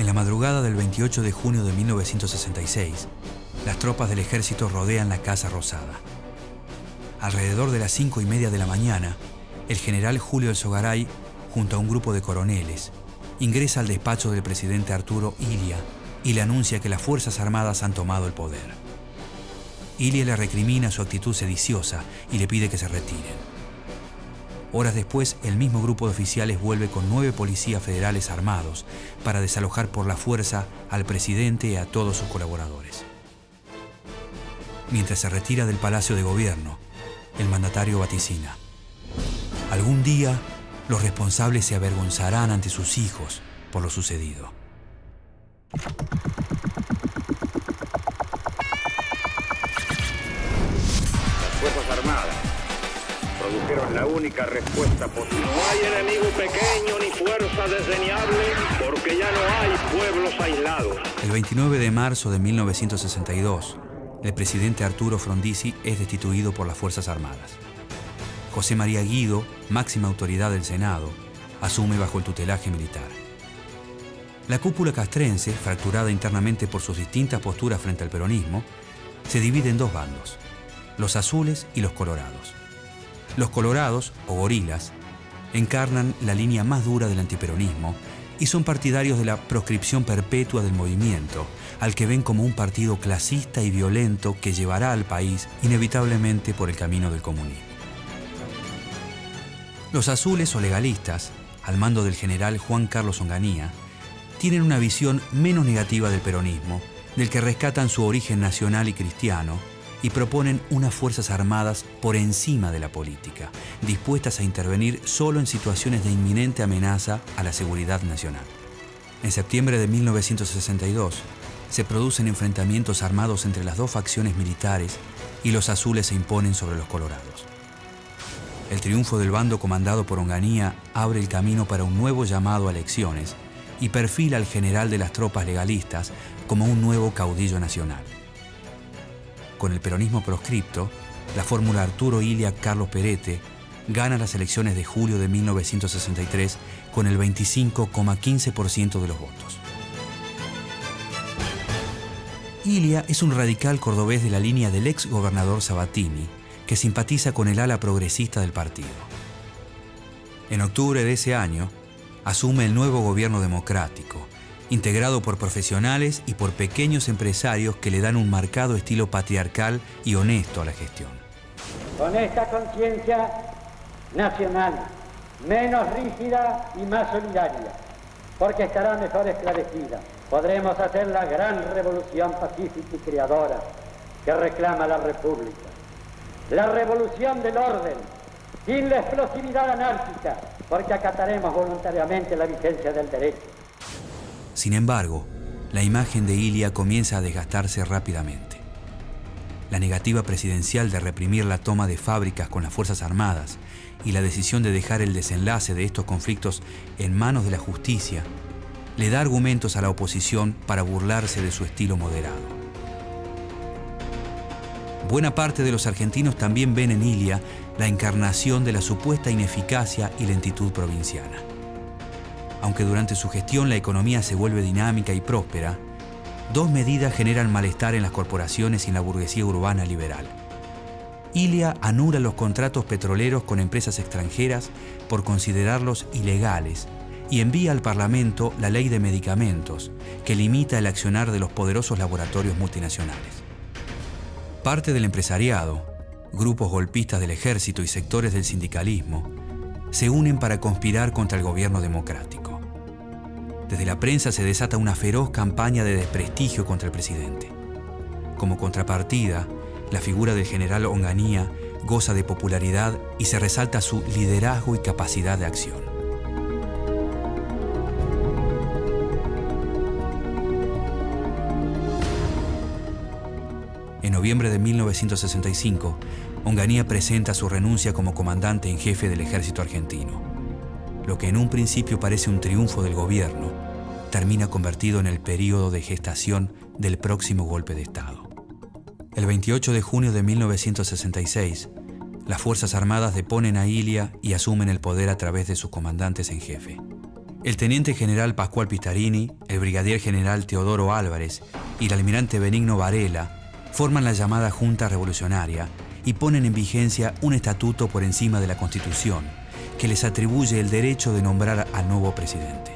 En la madrugada del 28 de junio de 1966, las tropas del ejército rodean la Casa Rosada. Alrededor de las 5:30 de la mañana, el general Julio Alzogaray, junto a un grupo de coroneles, ingresa al despacho del presidente Arturo Illia y le anuncia que las Fuerzas Armadas han tomado el poder. Illia le recrimina su actitud sediciosa y le pide que se retiren. Horas después, el mismo grupo de oficiales vuelve con 9 policías federales armados para desalojar por la fuerza al presidente y a todos sus colaboradores. Mientras se retira del Palacio de Gobierno, el mandatario vaticina: algún día los responsables se avergonzarán ante sus hijos por lo sucedido. Las Fuerzas Armadas produjeron la única respuesta posible. No hay enemigo pequeño ni fuerza desdeñable, porque ya no hay pueblos aislados. El 29 de marzo de 1962, el presidente Arturo Frondizi es destituido por las Fuerzas Armadas. José María Guido, máxima autoridad del Senado, asume bajo el tutelaje militar. La cúpula castrense, fracturada internamente por sus distintas posturas frente al peronismo, se divide en dos bandos: los azules y los colorados. Los colorados, o gorilas, encarnan la línea más dura del antiperonismo y son partidarios de la proscripción perpetua del movimiento, al que ven como un partido clasista y violento que llevará al país inevitablemente por el camino del comunismo. Los azules o legalistas, al mando del general Juan Carlos Onganía, tienen una visión menos negativa del peronismo, del que rescatan su origen nacional y cristiano, y proponen unas Fuerzas Armadas por encima de la política, dispuestas a intervenir solo en situaciones de inminente amenaza a la seguridad nacional. En septiembre de 1962, se producen enfrentamientos armados entre las dos facciones militares y los azules se imponen sobre los colorados. El triunfo del bando comandado por Onganía abre el camino para un nuevo llamado a elecciones y perfila al general de las tropas legalistas como un nuevo caudillo nacional. Con el peronismo proscripto, la fórmula Arturo Illia Carlos Perete gana las elecciones de julio de 1963 con el 25,15% de los votos. Illia es un radical cordobés de la línea del ex gobernador Sabatini, que simpatiza con el ala progresista del partido. En octubre de ese año, asume el nuevo gobierno democrático, integrado por profesionales y por pequeños empresarios que le dan un marcado estilo patriarcal y honesto a la gestión. Con esta conciencia nacional, menos rígida y más solidaria, porque estará mejor esclarecida, podremos hacer la gran revolución pacífica y creadora que reclama la República. La revolución del orden, sin la explosividad anárquica, porque acataremos voluntariamente la vigencia del derecho. Sin embargo, la imagen de Illia comienza a desgastarse rápidamente. La negativa presidencial de reprimir la toma de fábricas con las Fuerzas Armadas y la decisión de dejar el desenlace de estos conflictos en manos de la justicia le da argumentos a la oposición para burlarse de su estilo moderado. Buena parte de los argentinos también ven en Illia la encarnación de la supuesta ineficacia y lentitud provinciana. Aunque durante su gestión la economía se vuelve dinámica y próspera, dos medidas generan malestar en las corporaciones y en la burguesía urbana liberal. Illia anula los contratos petroleros con empresas extranjeras por considerarlos ilegales y envía al Parlamento la ley de medicamentos, que limita el accionar de los poderosos laboratorios multinacionales. Parte del empresariado, grupos golpistas del ejército y sectores del sindicalismo se unen para conspirar contra el gobierno democrático. Desde la prensa se desata una feroz campaña de desprestigio contra el presidente. Como contrapartida, la figura del general Onganía goza de popularidad y se resalta su liderazgo y capacidad de acción. En noviembre de 1965, Onganía presenta su renuncia como comandante en jefe del ejército argentino. Lo que en un principio parece un triunfo del gobierno, termina convertido en el período de gestación del próximo golpe de Estado. El 28 de junio de 1966, las Fuerzas Armadas deponen a Illia y asumen el poder a través de sus comandantes en jefe. El teniente general Pascual Pistarini, el brigadier general Teodoro Álvarez y el almirante Benigno Varela forman la llamada Junta Revolucionaria y ponen en vigencia un estatuto por encima de la Constitución que les atribuye el derecho de nombrar al nuevo presidente.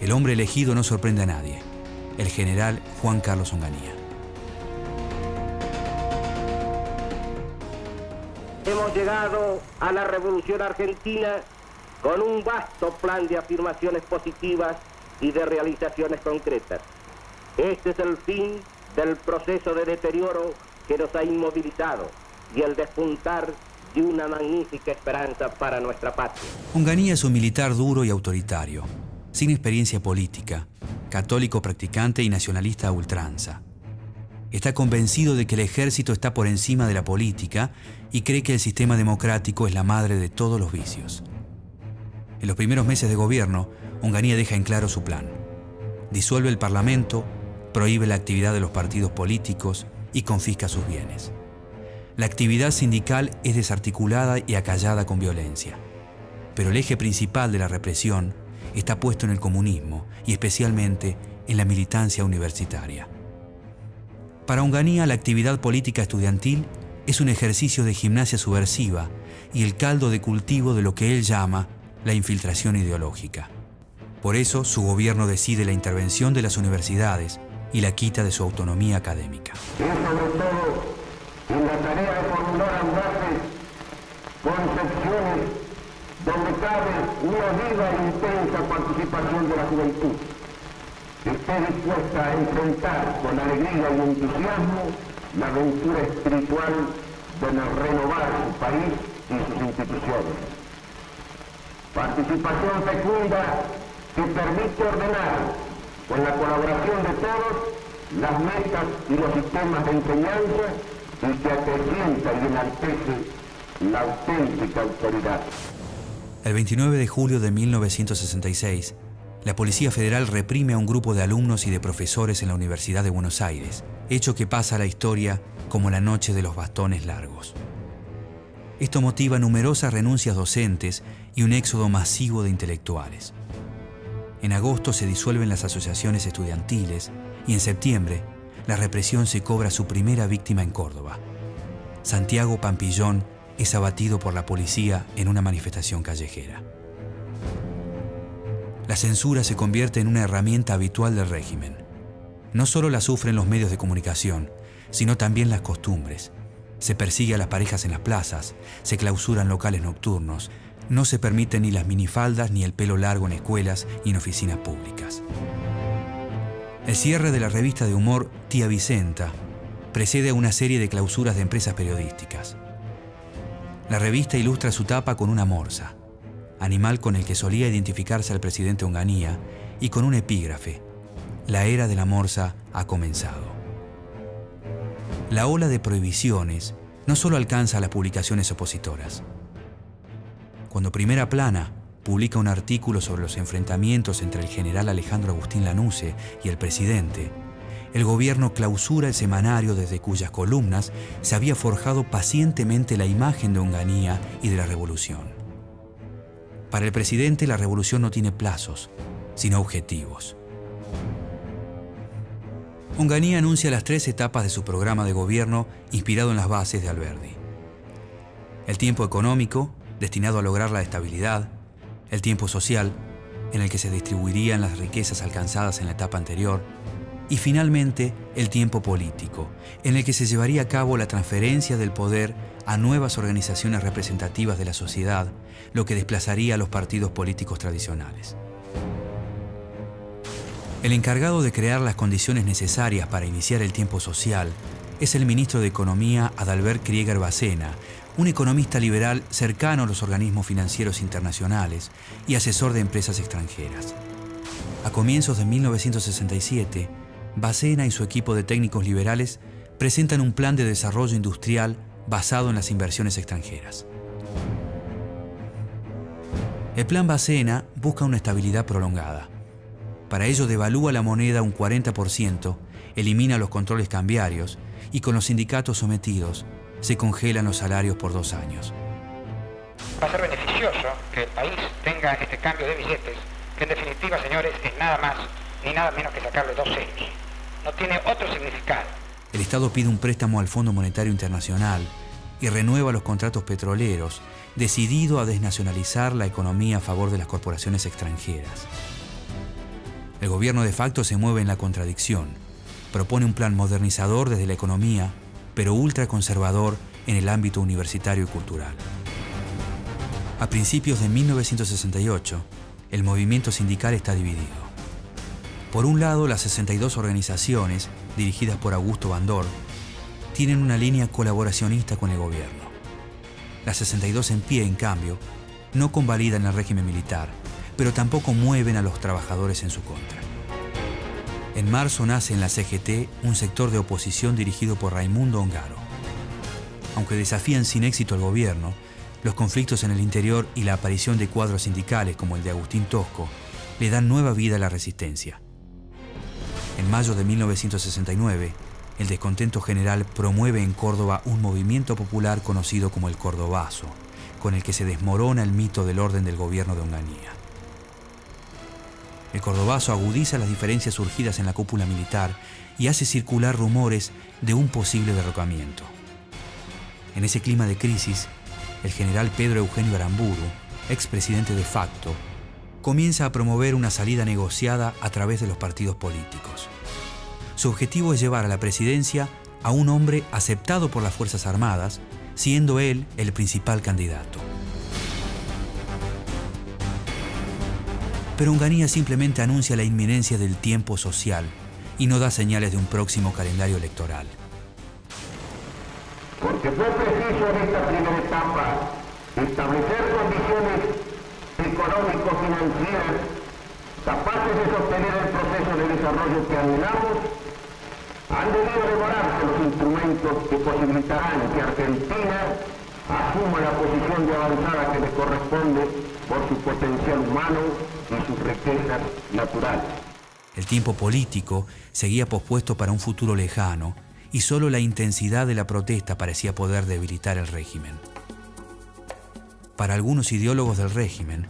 El hombre elegido no sorprende a nadie, el general Juan Carlos Onganía. Hemos llegado a la Revolución Argentina con un vasto plan de afirmaciones positivas y de realizaciones concretas. Este es el fin del proceso de deterioro que nos ha inmovilizado y el despuntar de una magnífica esperanza para nuestra patria. Onganía es un militar duro y autoritario, sin experiencia política, católico practicante y nacionalista a ultranza. Está convencido de que el ejército está por encima de la política y cree que el sistema democrático es la madre de todos los vicios. En los primeros meses de gobierno, Onganía deja en claro su plan. Disuelve el Parlamento, prohíbe la actividad de los partidos políticos y confisca sus bienes. La actividad sindical es desarticulada y acallada con violencia. Pero el eje principal de la represión está puesto en el comunismo y especialmente en la militancia universitaria. Para Onganía, la actividad política estudiantil es un ejercicio de gimnasia subversiva y el caldo de cultivo de lo que él llama la infiltración ideológica. Por eso, su gobierno decide la intervención de las universidades y la quita de su autonomía académica. Y sobre todo, en la tarea de formular audaces concepciones donde cabe una viva e intensa participación de la juventud, que esté dispuesta a enfrentar con alegría y entusiasmo la aventura espiritual de renovar su país y sus instituciones. Participación fecunda que permite ordenar, con la colaboración de todos, las metas y los sistemas de enseñanza y que acrecienta y enaltece la auténtica autoridad. El 29 de julio de 1966, la Policía Federal reprime a un grupo de alumnos y de profesores en la Universidad de Buenos Aires, hecho que pasa a la historia como la noche de los bastones largos. Esto motiva numerosas renuncias docentes y un éxodo masivo de intelectuales. En agosto se disuelven las asociaciones estudiantiles y en septiembre la represión se cobra su primera víctima en Córdoba. Santiago Pampillón es abatido por la policía en una manifestación callejera. La censura se convierte en una herramienta habitual del régimen. No solo la sufren los medios de comunicación, sino también las costumbres. Se persigue a las parejas en las plazas, se clausuran locales nocturnos, no se permiten ni las minifaldas ni el pelo largo en escuelas y en oficinas públicas. El cierre de la revista de humor Tía Vicenta precede a una serie de clausuras de empresas periodísticas. La revista ilustra su tapa con una morsa, animal con el que solía identificarse al presidente Onganía, y con un epígrafe: la era de la morsa ha comenzado. La ola de prohibiciones no solo alcanza a las publicaciones opositoras. Cuando Primera Plana publica un artículo sobre los enfrentamientos entre el general Alejandro Agustín Lanusse y el presidente, el gobierno clausura el semanario desde cuyas columnas se había forjado pacientemente la imagen de Onganía y de la revolución. Para el presidente, la revolución no tiene plazos, sino objetivos. Onganía anuncia las 3 etapas de su programa de gobierno inspirado en las bases de Alberdi. El tiempo económico, destinado a lograr la estabilidad; el tiempo social, en el que se distribuirían las riquezas alcanzadas en la etapa anterior; y finalmente el tiempo político, en el que se llevaría a cabo la transferencia del poder a nuevas organizaciones representativas de la sociedad, lo que desplazaría a los partidos políticos tradicionales. El encargado de crear las condiciones necesarias para iniciar el tiempo social es el ministro de Economía Adalbert Krieger Bacena, un economista liberal cercano a los organismos financieros internacionales y asesor de empresas extranjeras. A comienzos de 1967, Bacena y su equipo de técnicos liberales presentan un plan de desarrollo industrial basado en las inversiones extranjeras. El plan Bacena busca una estabilidad prolongada. Para ello devalúa la moneda un 40%, elimina los controles cambiarios y con los sindicatos sometidos se congelan los salarios por 2 años. Va a ser beneficioso que el país tenga este cambio de billetes que en definitiva, señores, es nada más ni nada menos que sacarle 2 ceros. No tiene otro significado. El Estado pide un préstamo al Fondo Monetario Internacional y renueva los contratos petroleros, decidido a desnacionalizar la economía a favor de las corporaciones extranjeras. El gobierno de facto se mueve en la contradicción. Propone un plan modernizador desde la economía, pero ultraconservador en el ámbito universitario y cultural. A principios de 1968, el movimiento sindical está dividido. Por un lado, las 62 organizaciones, dirigidas por Augusto Bandor, tienen una línea colaboracionista con el gobierno. Las 62 en pie, en cambio, no convalidan el régimen militar, pero tampoco mueven a los trabajadores en su contra. En marzo nace en la CGT un sector de oposición dirigido por Raimundo Ongaro. Aunque desafían sin éxito al gobierno, los conflictos en el interior y la aparición de cuadros sindicales como el de Agustín Tosco le dan nueva vida a la resistencia. En mayo de 1969, el descontento general promueve en Córdoba un movimiento popular conocido como el Cordobazo, con el que se desmorona el mito del orden del gobierno de Onganía. El Cordobazo agudiza las diferencias surgidas en la cúpula militar y hace circular rumores de un posible derrocamiento. En ese clima de crisis, el general Pedro Eugenio Aramburu, expresidente de facto, comienza a promover una salida negociada a través de los partidos políticos. Su objetivo es llevar a la presidencia a un hombre aceptado por las Fuerzas Armadas, siendo él el principal candidato. Pero Onganía simplemente anuncia la inminencia del tiempo social y no da señales de un próximo calendario electoral. Porque fue preciso en esta primera etapa establecer condiciones económico-financieras capaces de sostener el proceso de desarrollo que anhelamos. Han debido elaborarse los instrumentos que posibilitarán que Argentina asuma la posición de avanzada que le corresponde por su potencial humano y sus riquezas naturales. El tiempo político seguía pospuesto para un futuro lejano y solo la intensidad de la protesta parecía poder debilitar el régimen. Para algunos ideólogos del régimen,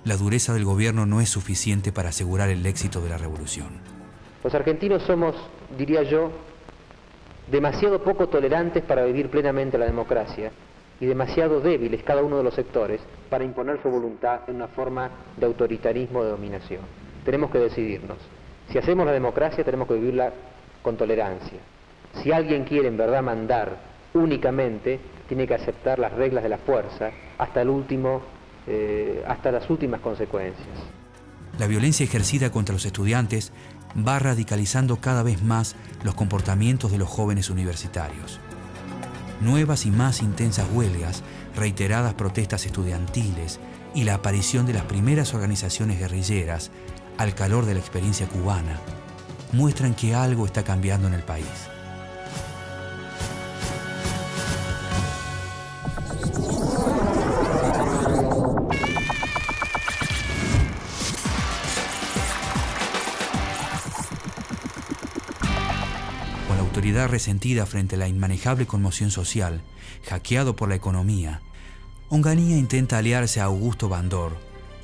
la dureza del gobierno no es suficiente para asegurar el éxito de la revolución. Los argentinos somos, diría yo, demasiado poco tolerantes para vivir plenamente la democracia y demasiado débiles cada uno de los sectores para imponer su voluntad en una forma de autoritarismo o de dominación. Tenemos que decidirnos. Si hacemos la democracia, tenemos que vivirla con tolerancia. Si alguien quiere en verdad mandar únicamente, tiene que aceptar las reglas de la fuerza hasta las últimas consecuencias. La violencia ejercida contra los estudiantes va radicalizando cada vez más los comportamientos de los jóvenes universitarios. Nuevas y más intensas huelgas, reiteradas protestas estudiantiles y la aparición de las primeras organizaciones guerrilleras, al calor de la experiencia cubana, muestran que algo está cambiando en el país. Con la autoridad resentida frente a la inmanejable conmoción social, hackeado por la economía, Onganía intenta aliarse a Augusto Bandor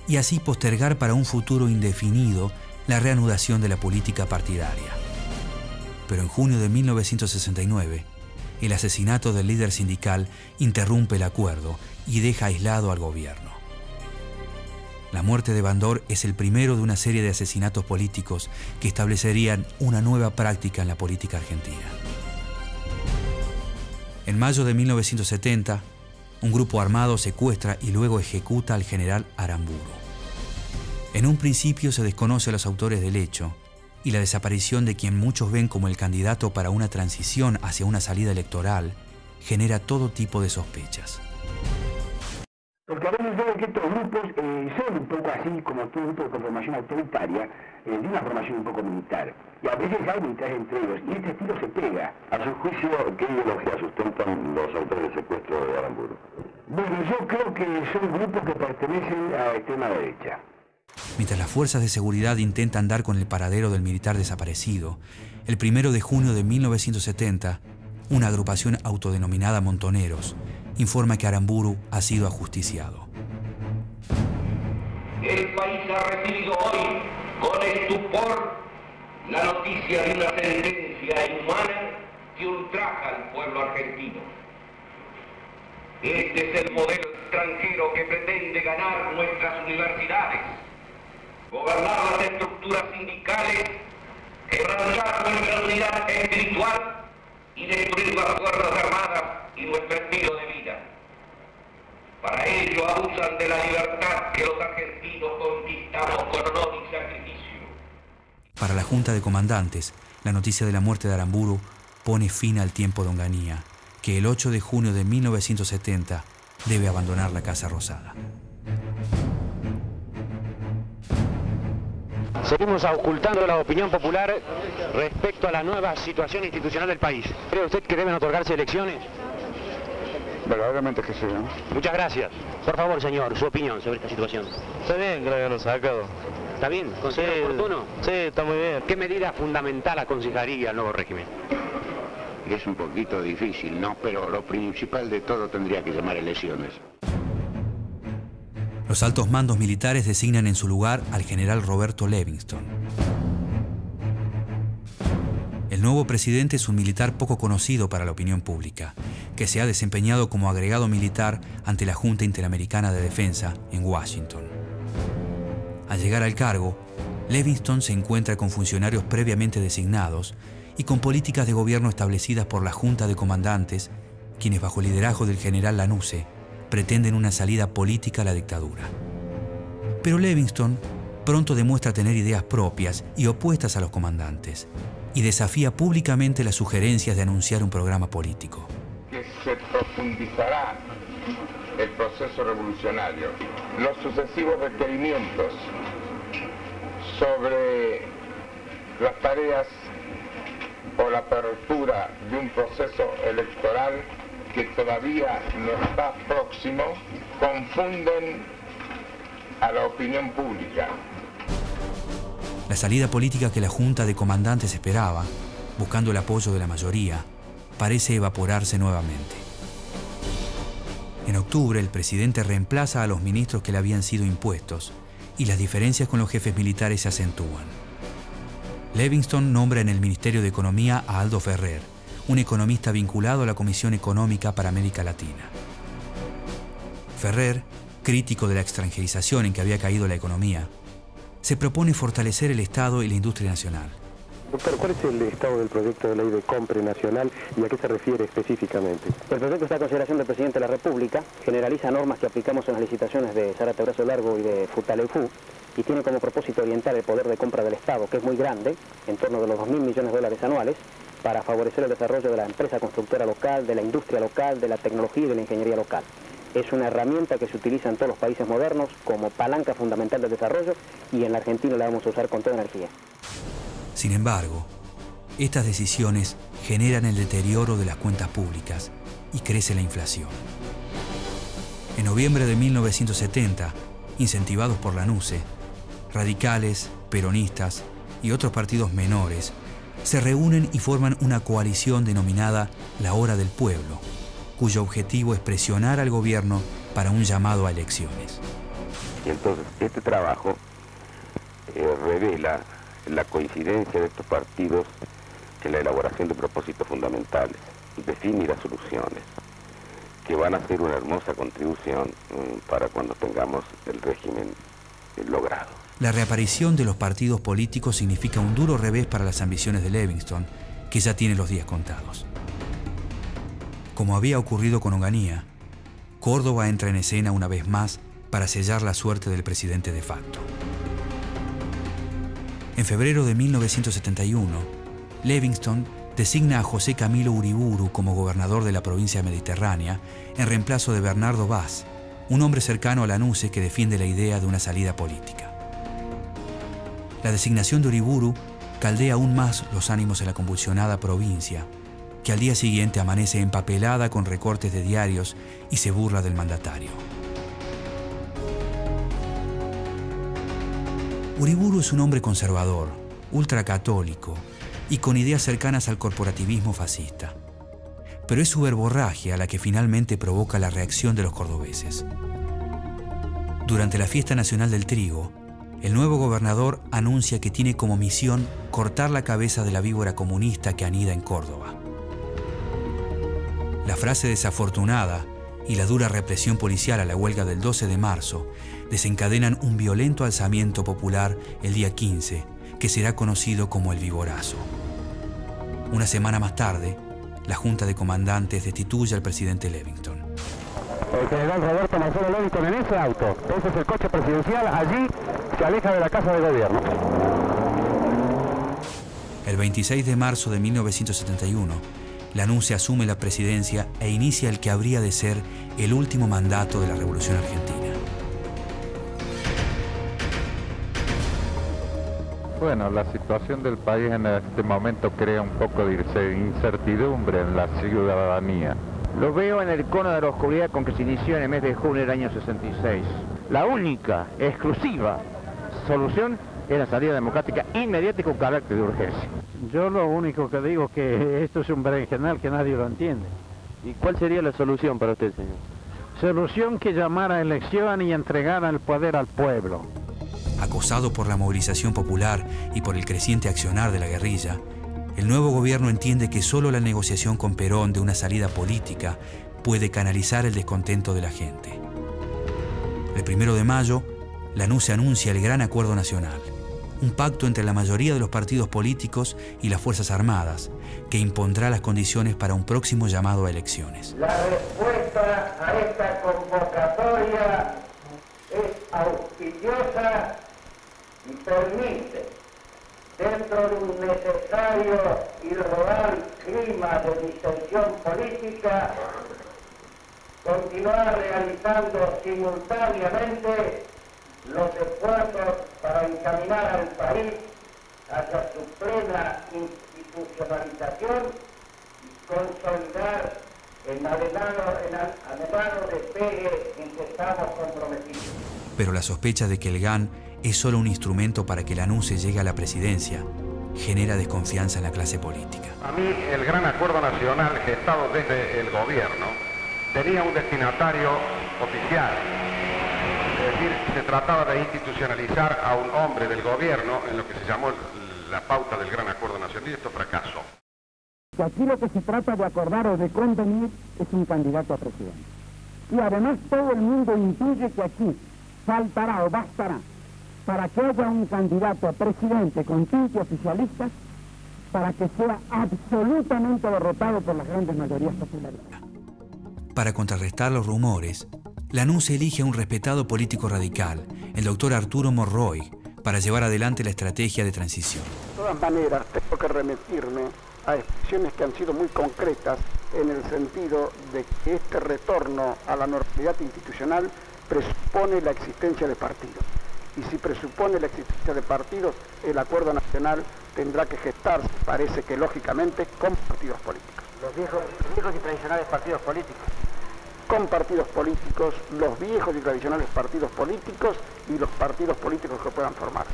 y así postergar para un futuro indefinido la reanudación de la política partidaria. Pero en junio de 1969, el asesinato del líder sindical interrumpe el acuerdo y deja aislado al gobierno. La muerte de Bandor es el primero de una serie de asesinatos políticos que establecerían una nueva práctica en la política argentina. En mayo de 1970, un grupo armado secuestra y luego ejecuta al general Aramburu. En un principio se desconoce a los autores del hecho y la desaparición de quien muchos ven como el candidato para una transición hacia una salida electoral genera todo tipo de sospechas. Porque a veces veo que estos grupos son un poco así como todo grupo con formación autoritaria, de una formación un poco militar. Y a veces hay militares entre ellos, y este estilo se pega. A su juicio, ¿qué ideología sustentan los autores del secuestro de Aramburu? Bueno, yo creo que son grupos que pertenecen a la extrema derecha. Mientras las fuerzas de seguridad intentan dar con el paradero del militar desaparecido, el 1 de junio de 1970, una agrupación autodenominada Montoneros informa que Aramburu ha sido ajusticiado. El país ha recibido con estupor la noticia de una sentencia inhumana que ultraja al pueblo argentino. Este es el modelo extranjero que pretende ganar nuestras universidades, gobernar las estructuras sindicales, quebrantar nuestra unidad espiritual y destruir las Fuerzas Armadas y nuestro estilo de vida. Para ello abusan de la libertad que los argentinos conquistamos con honor y sacrificio. Para la Junta de Comandantes, la noticia de la muerte de Aramburu pone fin al tiempo de Onganía, que el 8 de junio de 1970 debe abandonar la Casa Rosada. Seguimos ocultando la opinión popular respecto a la nueva situación institucional del país. ¿Cree usted que deben otorgarse elecciones? Verdaderamente que sí, ¿no? Muchas gracias. Por favor, señor, su opinión sobre esta situación. Está bien, creo que lo han sacado. ¿Está bien? ¿Considera oportuno? Sí, está muy bien. ¿Qué medida fundamental aconsejaría al nuevo régimen? Es un poquito difícil, ¿no? Pero lo principal de todo tendría que llamar elecciones. Los altos mandos militares designan en su lugar al general Roberto Levingston. El nuevo presidente es un militar poco conocido para la opinión pública, que se ha desempeñado como agregado militar ante la Junta Interamericana de Defensa en Washington. Al llegar al cargo, Levingston se encuentra con funcionarios previamente designados y con políticas de gobierno establecidas por la Junta de Comandantes, quienes bajo el liderazgo del general Lanusse pretenden una salida política a la dictadura. Pero Levingston pronto demuestra tener ideas propias y opuestas a los comandantes, y desafía públicamente las sugerencias de anunciar un programa político. Que se profundizará el proceso revolucionario. Los sucesivos requerimientos sobre las tareas o la apertura de un proceso electoral que todavía no está próximo, confunden a la opinión pública. La salida política que la Junta de Comandantes esperaba, buscando el apoyo de la mayoría, parece evaporarse nuevamente. En octubre, el presidente reemplaza a los ministros que le habían sido impuestos y las diferencias con los jefes militares se acentúan. Levingston nombra en el Ministerio de Economía a Aldo Ferrer, un economista vinculado a la Comisión Económica para América Latina. Ferrer, crítico de la extranjerización en que había caído la economía, se propone fortalecer el Estado y la industria nacional. Doctor, ¿cuál es el estado del proyecto de ley de compra nacional y a qué se refiere específicamente? El proyecto está a consideración del Presidente de la República, generaliza normas que aplicamos en las licitaciones de Zárate Brazo Largo y de Futaleufú y tiene como propósito orientar el poder de compra del Estado, que es muy grande, en torno de los 2.000 millones de dólares anuales, para favorecer el desarrollo de la empresa constructora local, de la industria local, de la tecnología y de la ingeniería local. Es una herramienta que se utiliza en todos los países modernos como palanca fundamental del desarrollo y en la Argentina la vamos a usar con toda energía. Sin embargo, estas decisiones generan el deterioro de las cuentas públicas y crece la inflación. En noviembre de 1970, incentivados por Lanusse, radicales, peronistas y otros partidos menores se reúnen y forman una coalición denominada La Hora del Pueblo, cuyo objetivo es presionar al gobierno para un llamado a elecciones. Y entonces este trabajo revela la coincidencia de estos partidos en la elaboración de propósitos fundamentales, define las soluciones, que van a ser una hermosa contribución para cuando tengamos el régimen logrado. La reaparición de los partidos políticos significa un duro revés para las ambiciones de Levingston, que ya tiene los días contados. Como había ocurrido con Onganía, Córdoba entra en escena una vez más para sellar la suerte del presidente de facto. En febrero de 1971, Levingston designa a José Camilo Uriburu como gobernador de la provincia mediterránea en reemplazo de Bernardo Vaz, un hombre cercano a Lanusse que defiende la idea de una salida política. La designación de Uriburu caldea aún más los ánimos en la convulsionada provincia, que al día siguiente amanece empapelada con recortes de diarios y se burla del mandatario. Uriburu es un hombre conservador, ultracatólico y con ideas cercanas al corporativismo fascista. Pero es su verborragia la que finalmente provoca la reacción de los cordobeses. Durante la Fiesta Nacional del Trigo, el nuevo gobernador anuncia que tiene como misión cortar la cabeza de la víbora comunista que anida en Córdoba. La frase desafortunada y la dura represión policial a la huelga del 12 de marzo desencadenan un violento alzamiento popular el día 15, que será conocido como el Viborazo. Una semana más tarde, la Junta de Comandantes destituye al presidente Levington. El general Roberto Marcelo Levington en ese auto, ese es el coche presidencial, allí se aleja de la Casa de Gobierno. El 26 de marzo de 1971, la NUCE asume la presidencia e inicia el que habría de ser el último mandato de la Revolución Argentina. Bueno, la situación del país en este momento crea un poco de incertidumbre en la ciudadanía. Lo veo en el cono de la oscuridad con que se inició en el mes de junio del año 66. La única, exclusiva solución es la salida democrática inmediata y con carácter de urgencia. Yo lo único que digo es que esto es un berenjenal que nadie lo entiende. ¿Y cuál sería la solución para usted, señor? Solución que llamara a elección y entregara el poder al pueblo. Acosado por la movilización popular y por el creciente accionar de la guerrilla, el nuevo gobierno entiende que solo la negociación con Perón de una salida política puede canalizar el descontento de la gente. El 1 de mayo, la NUCE anuncia el Gran Acuerdo Nacional, un pacto entre la mayoría de los partidos políticos y las Fuerzas Armadas, que impondrá las condiciones para un próximo llamado a elecciones. La respuesta a esta convocatoria es auspiciosa y permite, dentro de un necesario y real clima de distensión política, continuar realizando simultáneamente los esfuerzos para encaminar al país hacia su plena institucionalización y consolidar el anhelado despegue en que estamos comprometidos. Pero la sospecha de que el GAN es solo un instrumento para que la NUCE llegue a la presidencia genera desconfianza en la clase política. A mí el Gran Acuerdo Nacional gestado desde el gobierno tenía un destinatario oficial. Es decir, se trataba de institucionalizar a un hombre del gobierno en lo que se llamó la pauta del Gran Acuerdo Nacional, y esto fracasó. Aquí lo que se trata de acordar o de convenir es un candidato a presidente. Y además todo el mundo intuye que aquí faltará o bastará para que haya un candidato a presidente con tintes oficialistas para que sea absolutamente derrotado por las grandes mayorías populares. Para contrarrestar los rumores, la NUCE elige a un respetado político radical, el doctor Arturo Monroy, para llevar adelante la estrategia de transición. De todas maneras, tengo que remitirme a expresiones que han sido muy concretas en el sentido de que este retorno a la normalidad institucional presupone la existencia de partidos. Y si presupone la existencia de partidos, el Acuerdo Nacional tendrá que gestarse, parece que lógicamente, con partidos políticos. Los viejos y tradicionales partidos políticos. Con partidos políticos, los viejos y tradicionales partidos políticos y los partidos políticos que puedan formar.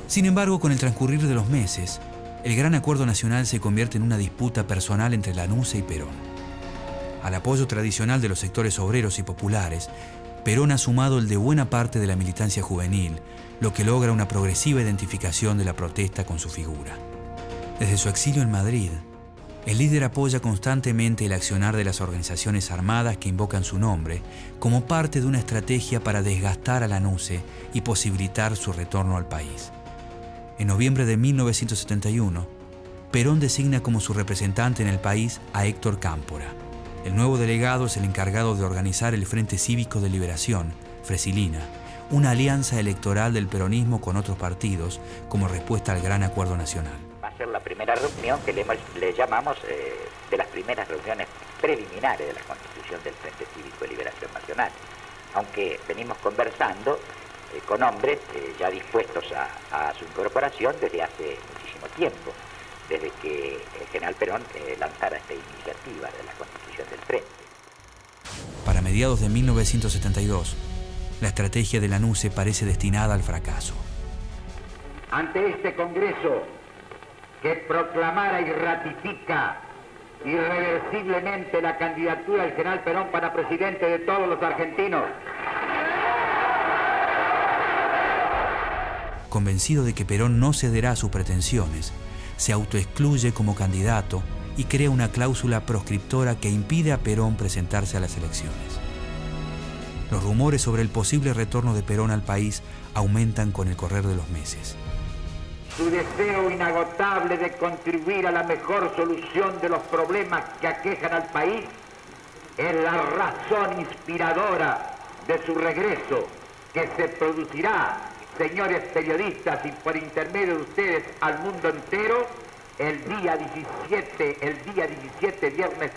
Sin embargo, con el transcurrir de los meses, el Gran Acuerdo Nacional se convierte en una disputa personal entre la NUCE y Perón. Al apoyo tradicional de los sectores obreros y populares, Perón ha sumado el de buena parte de la militancia juvenil, lo que logra una progresiva identificación de la protesta con su figura. Desde su exilio en Madrid, el líder apoya constantemente el accionar de las organizaciones armadas que invocan su nombre como parte de una estrategia para desgastar a la NUCE y posibilitar su retorno al país. En noviembre de 1971, Perón designa como su representante en el país a Héctor Cámpora. El nuevo delegado es el encargado de organizar el Frente Cívico de Liberación, Fresilina, una alianza electoral del peronismo con otros partidos como respuesta al Gran Acuerdo Nacional. Va a ser la primera reunión que le llamamos de las primeras reuniones preliminares de la constitución del Frente Cívico de Liberación Nacional, aunque venimos conversando con hombres ya dispuestos a su incorporación desde hace muchísimo tiempo, desde que el general Perón lanzara esta iniciativa de la constitución del Frente. Para mediados de 1972, la estrategia de la NUCE parece destinada al fracaso. Ante este Congreso que proclamara y ratifica irreversiblemente la candidatura del general Perón para presidente de todos los argentinos, convencido de que Perón no cederá a sus pretensiones, se autoexcluye como candidato y crea una cláusula proscriptora que impide a Perón presentarse a las elecciones. Los rumores sobre el posible retorno de Perón al país aumentan con el correr de los meses. Su deseo inagotable de contribuir a la mejor solución de los problemas que aquejan al país es la razón inspiradora de su regreso, que se producirá, señores periodistas, y por intermedio de ustedes al mundo entero, el día 17, viernes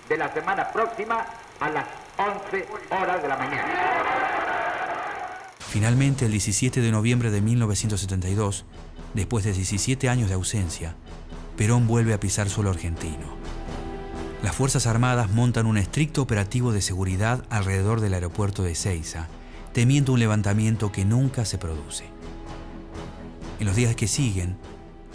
de la semana próxima, a las 11 horas de la mañana. Finalmente, el 17 de noviembre de 1972, después de 17 años de ausencia, Perón vuelve a pisar suelo argentino. Las Fuerzas Armadas montan un estricto operativo de seguridad alrededor del aeropuerto de Ezeiza, temiendo un levantamiento que nunca se produce. En los días que siguen,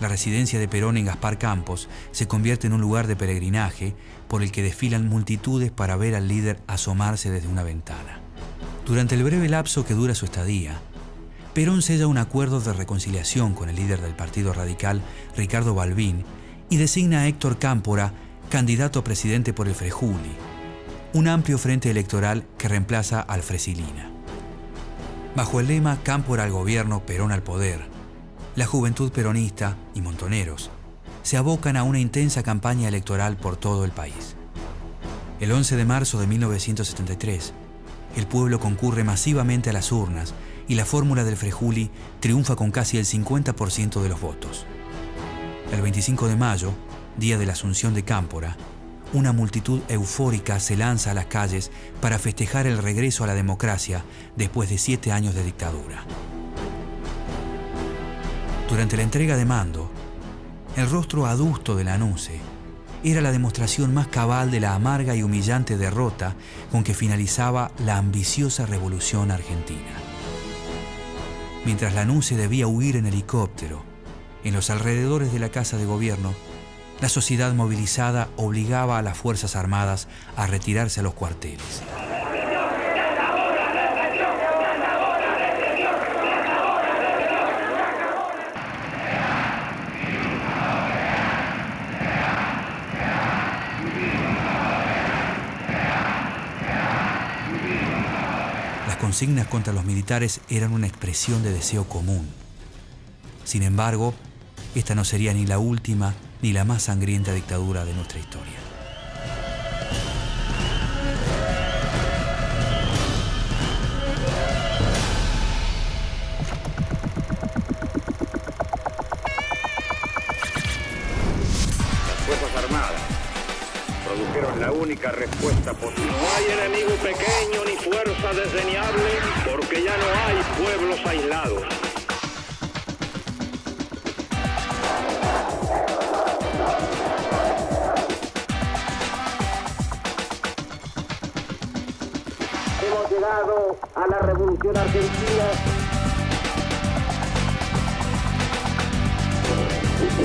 la residencia de Perón en Gaspar Campos se convierte en un lugar de peregrinaje por el que desfilan multitudes para ver al líder asomarse desde una ventana. Durante el breve lapso que dura su estadía, Perón sella un acuerdo de reconciliación con el líder del Partido Radical, Ricardo Balbín, y designa a Héctor Cámpora candidato a presidente por el Frejuli, un amplio frente electoral que reemplaza al Fresilina. Bajo el lema Cámpora al gobierno, Perón al poder, la juventud peronista y montoneros se abocan a una intensa campaña electoral por todo el país. El 11 de marzo de 1973, el pueblo concurre masivamente a las urnas y la fórmula del Frejuli triunfa con casi el 50% de los votos. El 25 de mayo, día de la asunción de Cámpora, una multitud eufórica se lanza a las calles para festejar el regreso a la democracia después de 7 años de dictadura. Durante la entrega de mando, el rostro adusto de Lanusse era la demostración más cabal de la amarga y humillante derrota con que finalizaba la ambiciosa revolución argentina. Mientras Lanusse debía huir en helicóptero, en los alrededores de la Casa de Gobierno, la sociedad movilizada obligaba a las Fuerzas Armadas a retirarse a los cuarteles. Las consignas contra los militares eran una expresión de deseo común. Sin embargo, esta no sería ni la última ni la más sangrienta dictadura de nuestra historia. Las Fuerzas Armadas produjeron la única respuesta posible. No hay enemigo pequeño ni fuerza desdeñable, porque ya no hay pueblos aislados. Hemos llegado a la Revolución Argentina. Este